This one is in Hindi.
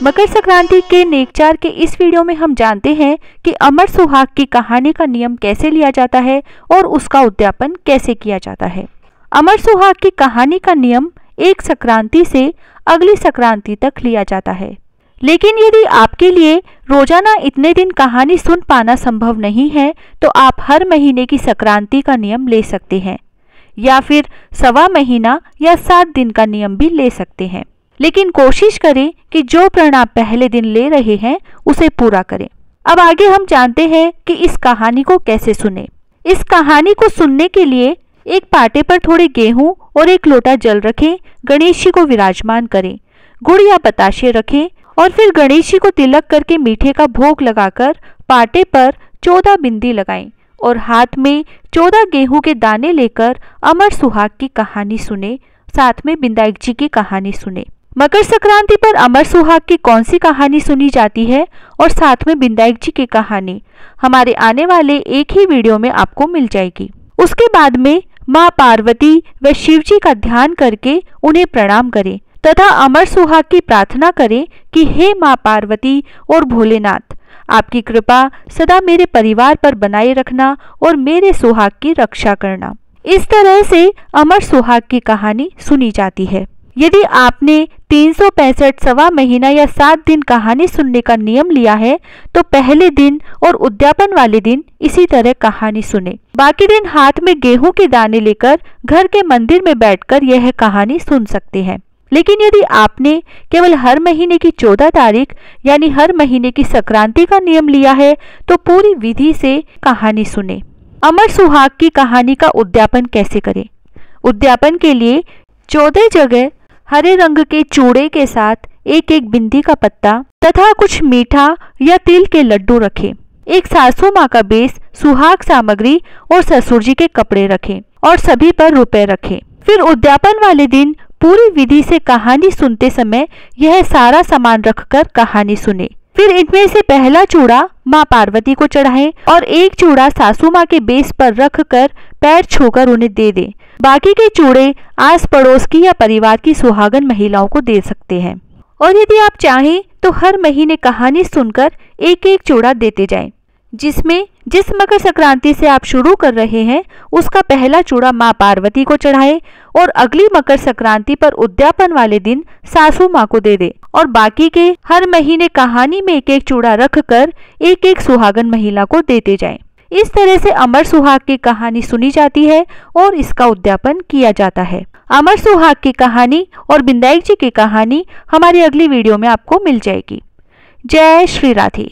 मकर संक्रांति के नेकचार के इस वीडियो में हम जानते हैं कि अमर सुहाग की कहानी का नियम कैसे लिया जाता है और उसका उद्यापन कैसे किया जाता है। अमर सुहाग की कहानी का नियम एक संक्रांति से अगली संक्रांति तक लिया जाता है, लेकिन यदि आपके लिए रोजाना इतने दिन कहानी सुन पाना संभव नहीं है तो आप हर महीने की संक्रांति का नियम ले सकते हैं या फिर सवा महीना या 7 दिन का नियम भी ले सकते हैं, लेकिन कोशिश करें कि जो प्रण आप पहले दिन ले रहे हैं उसे पूरा करें। अब आगे हम जानते हैं कि इस कहानी को कैसे सुने। इस कहानी को सुनने के लिए एक पाटे पर थोड़े गेहूं और एक लोटा जल रखें, गणेश जी को विराजमान करें, गुड़ या बताशे रखें और फिर गणेश जी को तिलक करके मीठे का भोग लगाकर पाटे पर 14 बिंदी लगाएं और हाथ में 14 गेहूं के दाने लेकर अमर सुहाग की कहानी सुने, साथ में बिंदाई जी की कहानी सुने। मकर संक्रांति पर अमर सुहाग की कौन सी कहानी सुनी जाती है और साथ में बिंदाई जी की कहानी हमारे आने वाले एक ही वीडियो में आपको मिल जाएगी। उसके बाद में माँ पार्वती व शिव जी का ध्यान करके उन्हें प्रणाम करें तथा अमर सुहाग की प्रार्थना करें कि हे माँ पार्वती और भोलेनाथ, आपकी कृपा सदा मेरे परिवार पर बनाए रखना और मेरे सुहाग की रक्षा करना। इस तरह से अमर सुहाग की कहानी सुनी जाती है। यदि आपने 365 सवा महीना या 7 दिन कहानी सुनने का नियम लिया है तो पहले दिन और उद्यापन वाले दिन इसी तरह कहानी सुने, बाकी दिन हाथ में गेहूं के दाने लेकर घर के मंदिर में बैठकर यह कहानी सुन सकते हैं। लेकिन यदि आपने केवल हर महीने की 14 तारीख यानी हर महीने की संक्रांति का नियम लिया है तो पूरी विधि से कहानी सुने। अमर सुहाग की कहानी का उद्यापन कैसे करें? उद्यापन के लिए 14 जगह हरे रंग के चूड़े के साथ एक एक बिंदी का पत्ता तथा कुछ मीठा या तिल के लड्डू रखें। एक सासू माँ का बेस, सुहाग सामग्री और ससुर जी के कपड़े रखें और सभी पर रुपए रखें। फिर उद्यापन वाले दिन पूरी विधि से कहानी सुनते समय यह सारा सामान रखकर कहानी सुने। फिर इनमें से पहला चूड़ा माँ पार्वती को चढ़ाएं और एक चूड़ा सासू माँ के बेस पर रखकर पैर छूकर उन्हें दे दें। बाकी के चूड़े आस पड़ोस की या परिवार की सुहागन महिलाओं को दे सकते हैं। और यदि आप चाहें तो हर महीने कहानी सुनकर एक एक चूड़ा देते जाएं, जिसमें जिस मकर संक्रांति से आप शुरू कर रहे हैं उसका पहला चूड़ा माँ पार्वती को चढ़ाएं और अगली मकर संक्रांति पर उद्यापन वाले दिन सासू माँ को दे दे और बाकी के हर महीने कहानी में एक एक चूड़ा रखकर एक एक सुहागन महिला को देते जाएं। इस तरह से अमर सुहाग की कहानी सुनी जाती है और इसका उद्यापन किया जाता है। अमर सुहाग की कहानी और बिंदाई जी की कहानी हमारी अगली वीडियो में आपको मिल जाएगी। जय श्री राधे।